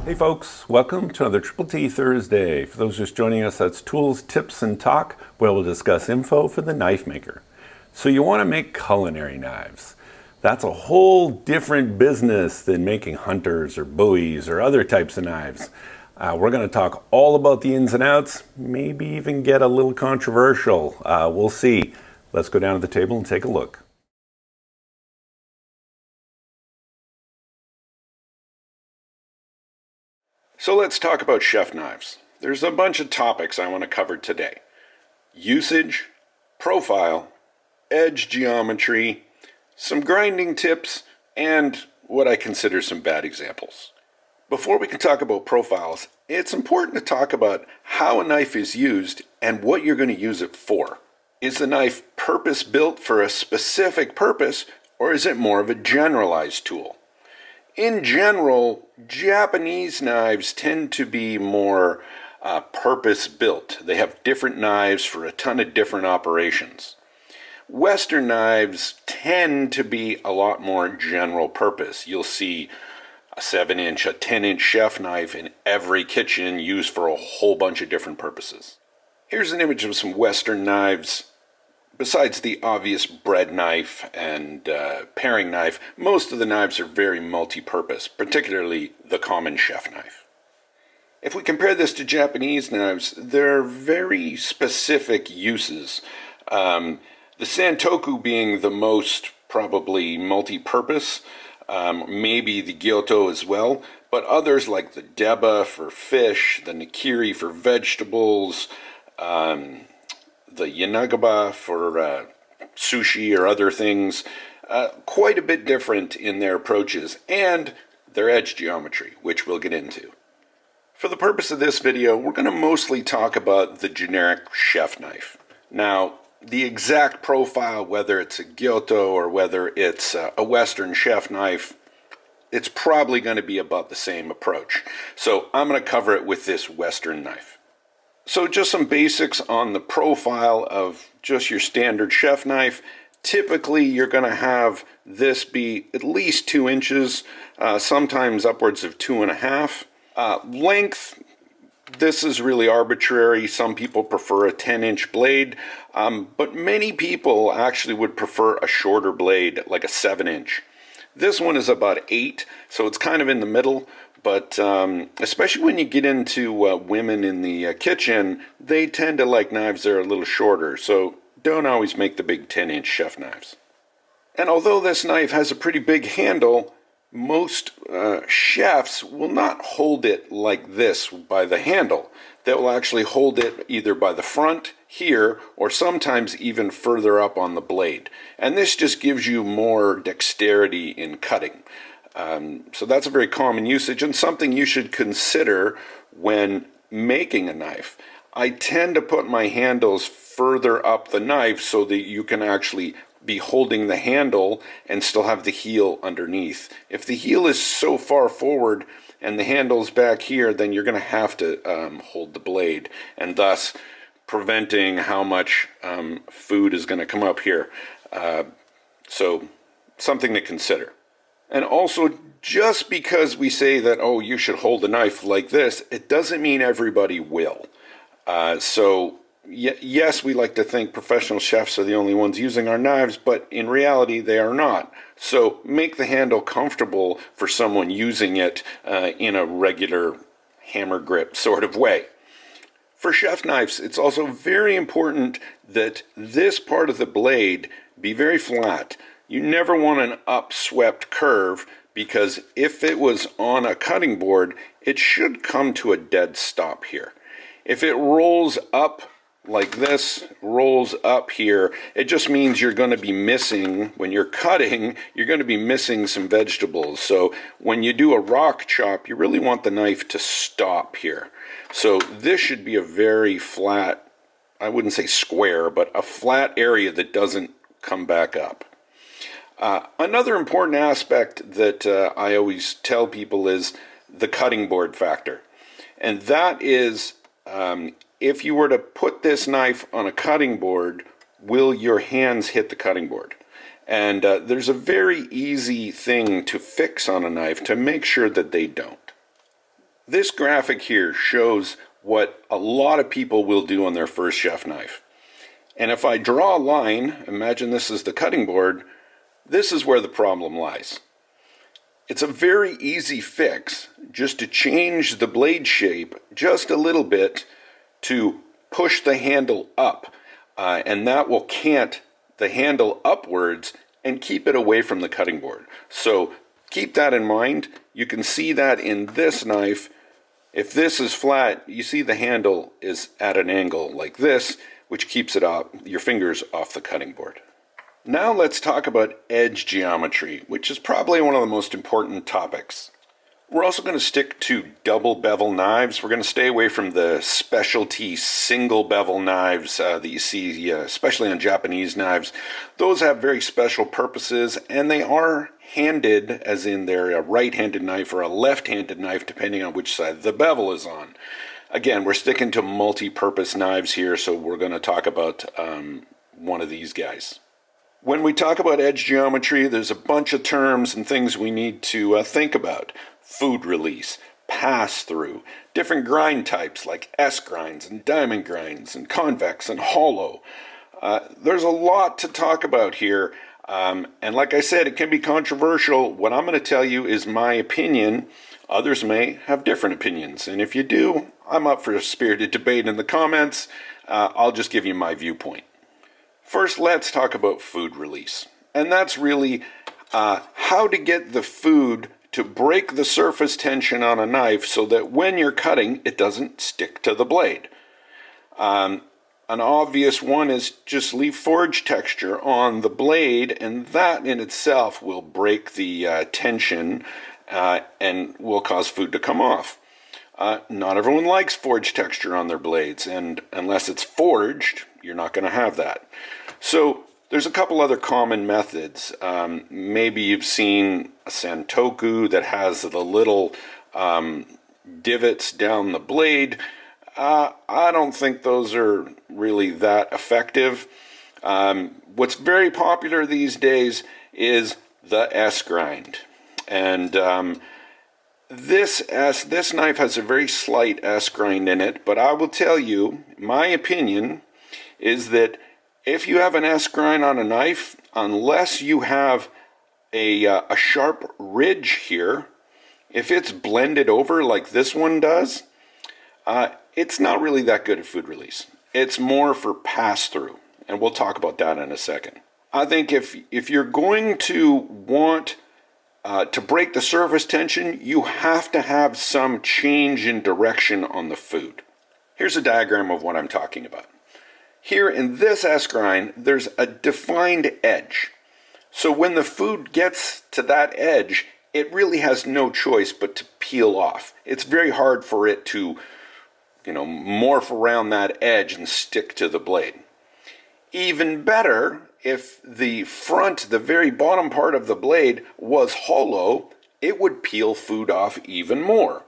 Hey folks, welcome to another Triple T Thursday. For those just joining us, that's Tools, Tips, and Talk, where we'll discuss info for the knife maker. So you want to make culinary knives. That's a whole different business than making hunters or bowies or other types of knives. We're going to talk all about the ins and outs, maybe even get a little controversial. We'll see. Let's go down to the table and take a look. So let's talk about chef knives. There's a bunch of topics I want to cover today. Usage, profile, edge geometry, some grinding tips, and what I consider some bad examples. Before we can talk about profiles, it's important to talk about how a knife is used and what you're going to use it for. Is the knife purpose-built for a specific purpose, or is it more of a generalized tool? In general, Japanese knives tend to be more purpose-built. They have different knives for a ton of different operations. Western knives tend to be a lot more general purpose. You'll see a 7-inch, a 10-inch chef knife in every kitchen used for a whole bunch of different purposes. Here's an image of some Western knives. Besides the obvious bread knife and paring knife, most of the knives are very multi-purpose, particularly the common chef knife. If we compare this to Japanese knives, they're very specific uses. The Santoku being the most probably multi-purpose, maybe the Gyoto as well, but others like the Deba for fish, the Nikiri for vegetables, the Yanagaba for sushi or other things, quite a bit different in their approaches and their edge geometry, which we'll get into. For the purpose of this video, we're going to mostly talk about the generic chef knife. Now, the exact profile, whether it's a Gyoto or whether it's a Western chef knife, it's probably going to be about the same approach. So I'm going to cover it with this Western knife. So just some basics on the profile of just your standard chef knife. Typically, you're going to have this be at least 2 inches, sometimes upwards of 2.5. Length, this is really arbitrary. Some people prefer a 10-inch blade, but many people actually would prefer a shorter blade, like a 7-inch. This one is about 8, so it's kind of in the middle. But especially when you get into women in the kitchen, they tend to like knives that are a little shorter, so don't always make the big 10-inch chef knives. And although this knife has a pretty big handle, most chefs will not hold it like this by the handle. They will actually hold it either by the front here or sometimes even further up on the blade. And this just gives you more dexterity in cutting. So that's a very common usage and something you should consider when making a knife. I tend to put my handles further up the knife so that you can actually be holding the handle and still have the heel underneath. If the heel is so far forward and the handle's back here, then you're going to have to hold the blade, and thus preventing how much food is going to come up here. So something to consider. And also, just because we say that, oh, you should hold a knife like this, it doesn't mean everybody will. Yes, we like to think professional chefs are the only ones using our knives, but in reality, they are not. So make the handle comfortable for someone using it in a regular hammer grip sort of way. For chef knives, it's also very important that this part of the blade be very flat. You never want an upswept curve, because if it was on a cutting board, it should come to a dead stop here. If it rolls up like this, rolls up here, it just means you're going to be missing, when you're cutting, you're going to be missing some vegetables. So when you do a rock chop, you really want the knife to stop here. So this should be a very flat, I wouldn't say square, but a flat area that doesn't come back up. Another important aspect that I always tell people is the cutting board factor. And that is, if you were to put this knife on a cutting board, will your hands hit the cutting board? And there's a very easy thing to fix on a knife to make sure that they don't. This graphic here shows what a lot of people will do on their first chef knife. And if I draw a line, imagine this is the cutting board, this is where the problem lies. It's a very easy fix just to change the blade shape just a little bit to push the handle up, and that will cant the handle upwards and keep it away from the cutting board. So keep that in mind. You can see that in this knife. If this is flat, you see the handle is at an angle like this, which keeps it off, your fingers off the cutting board. Now let's talk about edge geometry, which is probably one of the most important topics. We're also going to stick to double bevel knives. We're going to stay away from the specialty single bevel knives that you see, especially on Japanese knives. Those have very special purposes, and they are handed, as in they're a right-handed knife or a left-handed knife, depending on which side the bevel is on. Again, we're sticking to multi-purpose knives here, so we're going to talk about one of these guys. When we talk about edge geometry, there's a bunch of terms and things we need to think about. Food release, pass-through, different grind types like S-grinds and diamond grinds and convex and hollow. There's a lot to talk about here, and like I said, it can be controversial. What I'm going to tell you is my opinion. Others may have different opinions, and if you do, I'm up for a spirited debate in the comments. I'll just give you my viewpoint. First, let's talk about food release. And that's really how to get the food to break the surface tension on a knife so that when you're cutting, it doesn't stick to the blade. An obvious one is just leave forge texture on the blade, and that in itself will break the tension and will cause food to come off. Not everyone likes forge texture on their blades, and unless it's forged, you're not going to have that. So there's a couple other common methods. Maybe you've seen a santoku that has the little divots down the blade. I don't think those are really that effective. What's very popular these days is the S-grind. And this knife has a very slight S-grind in it, but I will tell you, my opinion is that if you have an S-grind on a knife, unless you have a sharp ridge here, if it's blended over like this one does, it's not really that good at food release. It's more for pass-through, and we'll talk about that in a second. I think if you're going to want to break the surface tension, you have to have some change in direction on the food. Here's a diagram of what I'm talking about. Here in this S-grind, there's a defined edge. So when the food gets to that edge, it really has no choice but to peel off. It's very hard for it to, morph around that edge and stick to the blade. Even better, if the front, the very bottom part of the blade was hollow, it would peel food off even more.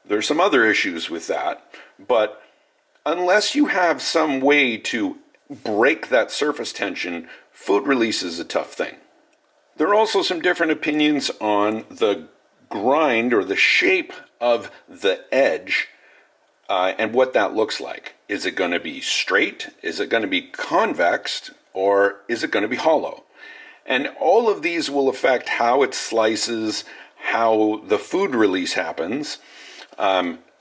There's some other issues with that, but unless you have some way to break that surface tension, food release is a tough thing. There are also some different opinions on the grind or the shape of the edge and what that looks like. Is it going to be straight? Is it going to be convex? Or is it going to be hollow? And all of these will affect how it slices, how the food release happens.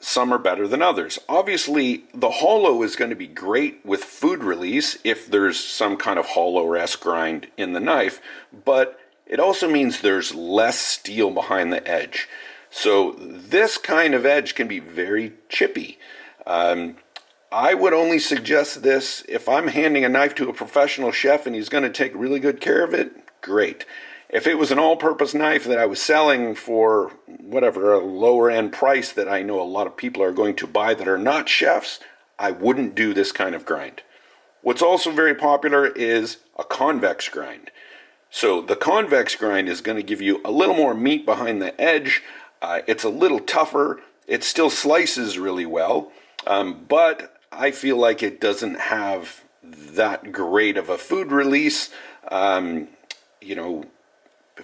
Some are better than others. Obviously, the hollow is going to be great with food release if there's some kind of hollow or S-grind in the knife, but it also means there's less steel behind the edge. So this kind of edge can be very chippy. I would only suggest this if I'm handing a knife to a professional chef and he's going to take really good care of it, great. If it was an all-purpose knife that I was selling for whatever, a lower end price that I know a lot of people are going to buy that are not chefs, I wouldn't do this kind of grind. What's also very popular is a convex grind. So the convex grind is going to give you a little more meat behind the edge. It's a little tougher. It still slices really well, but I feel like it doesn't have that great of a food release.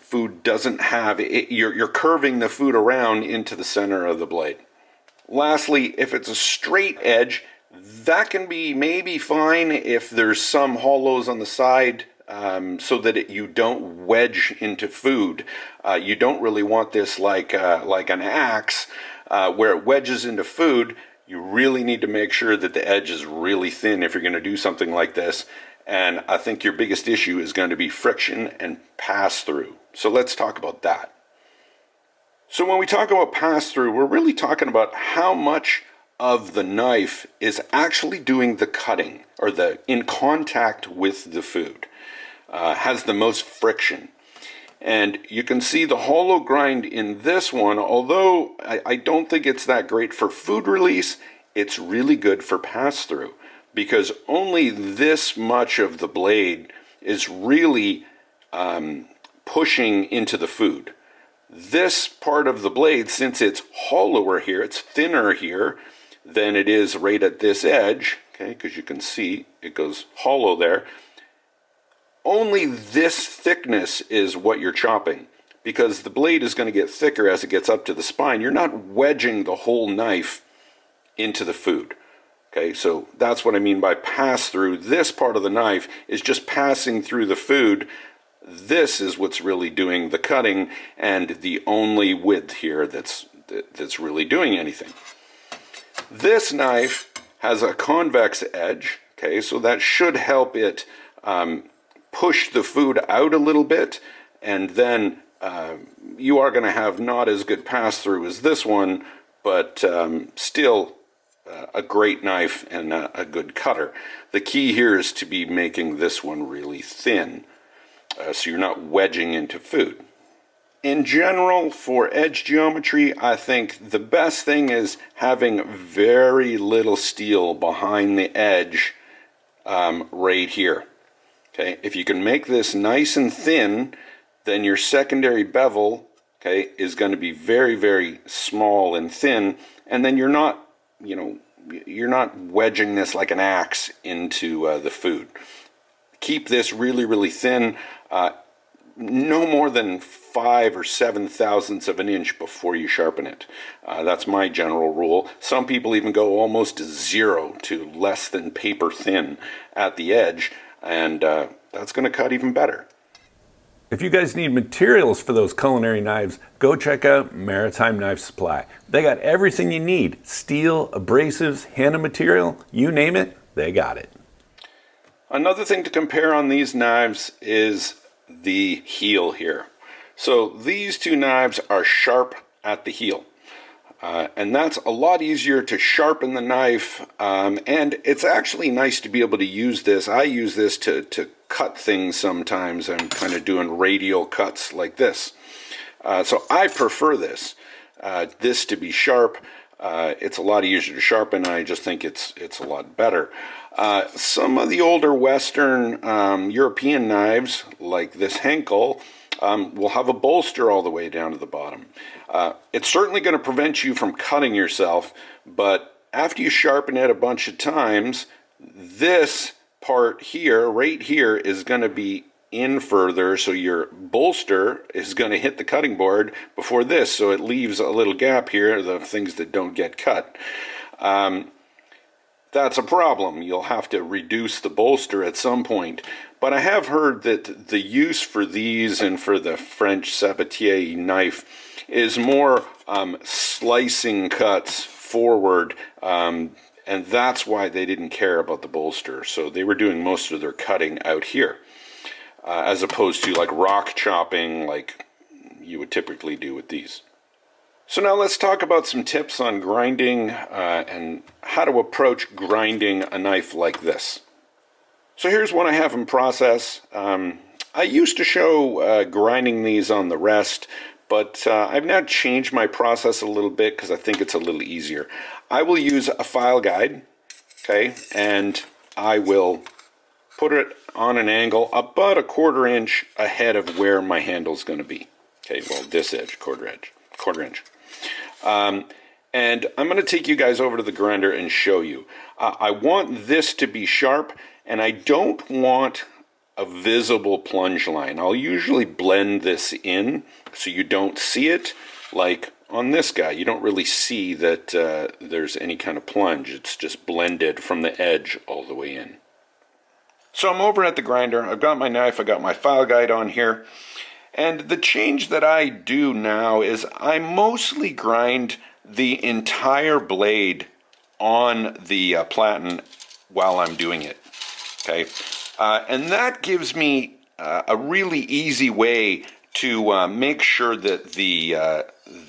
food doesn't have it, you're curving the food around into the center of the blade. Lastly, if it's a straight edge, that can be maybe fine if there's some hollows on the side, so that you don't wedge into food. You don't really want this like an axe, where it wedges into food. You really need to make sure that the edge is really thin if you're going to do something like this. And I think your biggest issue is going to be friction and pass-through. So let's talk about that. So when we talk about pass-through, we're really talking about how much of the knife is actually doing the cutting, or in contact with the food, has the most friction. And you can see the hollow grind in this one, although I don't think it's that great for food release, it's really good for pass-through, because only this much of the blade is really pushing into the food. This part of the blade, since it's hollower here, it's thinner here than it is right at this edge, okay, because you can see it goes hollow there. Only this thickness is what you're chopping, because the blade is going to get thicker as it gets up to the spine. You're not wedging the whole knife into the food. Okay, so that's what I mean by pass through. This part of the knife is just passing through the food. This is what's really doing the cutting, and the only width here that's really doing anything. This knife has a convex edge, okay, so that should help it push the food out a little bit, and then you are going to have not as good pass-through as this one, but still a great knife and a good cutter. The key here is to be making this one really thin, so you're not wedging into food. In general, for edge geometry, I think the best thing is having very little steel behind the edge right here. Okay, if you can make this nice and thin, then your secondary bevel, okay, is going to be very, very small and thin, and then you're not wedging this like an axe into the food. Keep this really, really thin, no more than 5 or 7 thousandths of an inch before you sharpen it. That's my general rule. Some people even go almost to 0 to less than paper thin at the edge, and that's going to cut even better. If you guys need materials for those culinary knives, go check out Maritime Knife Supply. They got everything you need: steel, abrasives, henna material, you name it, they got it. Another thing to compare on these knives is the heel here. So these two knives are sharp at the heel. And that's a lot easier to sharpen the knife, and it's actually nice to be able to use this. I use this to cut things sometimes. I'm kind of doing radial cuts like this. So I prefer this to be sharp. It's a lot easier to sharpen. I just think it's a lot better. Some of the older Western European knives, like this Henkel, will have a bolster all the way down to the bottom. It's certainly going to prevent you from cutting yourself, but after you sharpen it a bunch of times, this part here, right here, is going to be in further, so your bolster is going to hit the cutting board before this, so it leaves a little gap here, the things that don't get cut. That's a problem. You'll have to reduce the bolster at some point. But I have heard that the use for these and for the French Sabatier knife is more slicing cuts forward, and that's why they didn't care about the bolster. So they were doing most of their cutting out here, as opposed to like rock chopping like you would typically do with these. So now let's talk about some tips on grinding and how to approach grinding a knife like this. So here's one I have in process. I used to show grinding these on the rest, but I've now changed my process a little bit because I think it's a little easier. I will use a file guide, okay, and I will put it on an angle about a 1/4 inch ahead of where my handle's going to be. Okay, well, this edge, quarter inch. And I'm going to take you guys over to the grinder and show you. I want this to be sharp, and I don't want a visible plunge line. I'll usually blend this in so you don't see it. Like on this guy, you don't really see that there's any kind of plunge. It's just blended from the edge all the way in. So I'm over at the grinder. I've got my knife, I got my file guide on here. And the change that I do now is I mostly grind the entire blade on the platen while I'm doing it. Okay, and that gives me a really easy way to make sure that the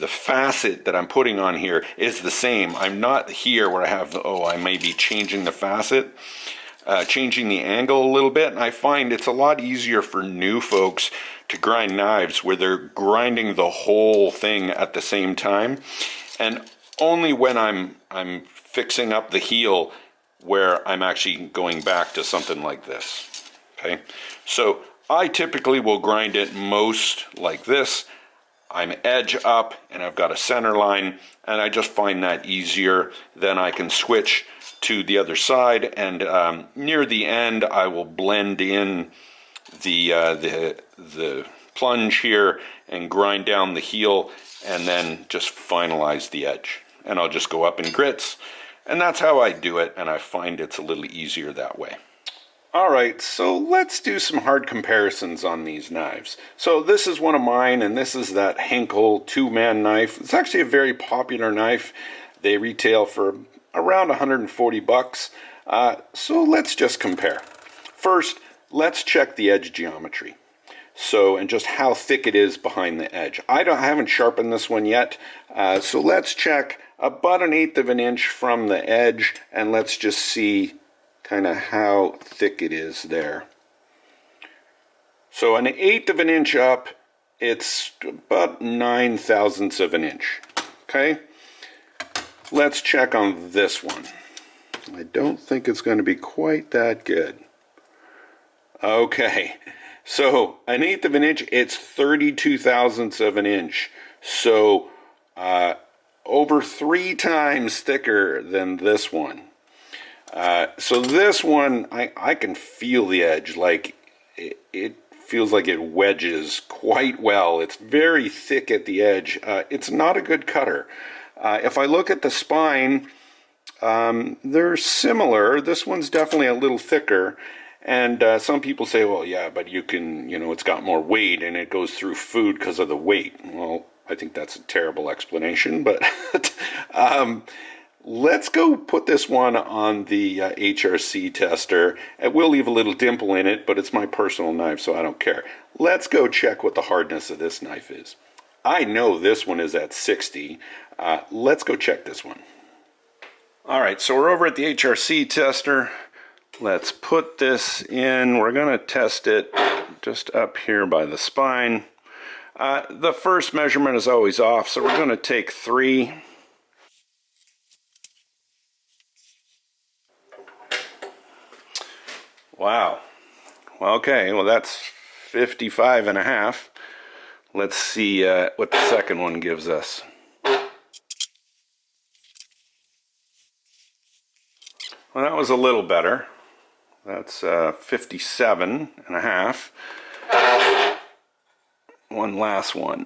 facet that I'm putting on here is the same. I'm not here where I have, I may be changing the facet, changing the angle a little bit, and I find it's a lot easier for new folks to grind knives where they're grinding the whole thing at the same time, and only when I'm fixing up the heel where I'm actually going back to something like this. Okay, so I typically will grind it most like this. I'm edge up and I've got a center line, and I just find that easier. Then I can switch to the other side, and near the end I will blend in the plunge here and grind down the heel, and then just finalize the edge. And I'll just go up in grits, and that's how I do it, and I find it's a little easier that way. Alright, so let's do some hard comparisons on these knives. So this is one of mine, and this is that Henkel two-man knife. It's actually a very popular knife. They retail for around 140 bucks. So let's just compare. First, let's check the edge geometry. So, and just how thick it is behind the edge. I haven't sharpened this one yet. So let's check about 1/8 of an inch from the edge, and let's just see kind of how thick it is there. So 1/8 of an inch up, it's about 9/1000ths of an inch. Okay, let's check on this one. I don't think it's going to be quite that good. Okay, so 1/8 of an inch, it's 32/1000ths of an inch. So over 3 times thicker than this one. So this one, I can feel the edge, like it feels like it wedges quite well. It's very thick at the edge. It's not a good cutter. If I look at the spine, they're similar. This one's definitely a little thicker. And some people say, well, yeah, but you can, it's got more weight and it goes through food because of the weight. Well, I think that's a terrible explanation, but let's go put this one on the HRC tester. It will leave a little dimple in it, but it's my personal knife, so I don't care. Let's go check what the hardness of this knife is. I know this one is at 60. Let's go check this one. All right, so we're over at the HRC tester. Let's put this in. We're going to test it just up here by the spine. The first measurement is always off, so we're going to take 3. Wow. Okay, well that's 55.5. Let's see what the second one gives us. Well, that was a little better. That's 57.5. One last one.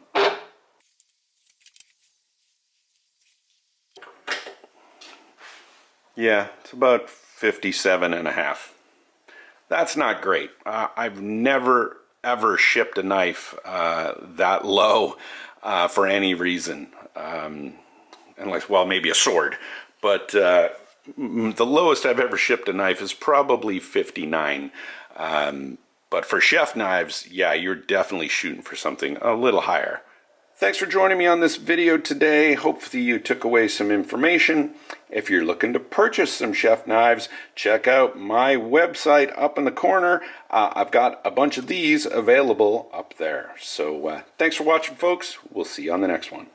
Yeah, it's about 57.5. That's not great. I've never ever shipped a knife that low for any reason, unless, well, maybe a sword. But the lowest I've ever shipped a knife is probably 59. But for chef knives, yeah, you're definitely shooting for something a little higher. Thanks for joining me on this video today. Hopefully you took away some information. If you're looking to purchase some chef knives, check out my website up in the corner. I've got a bunch of these available up there. So thanks for watching, folks. We'll see you on the next one.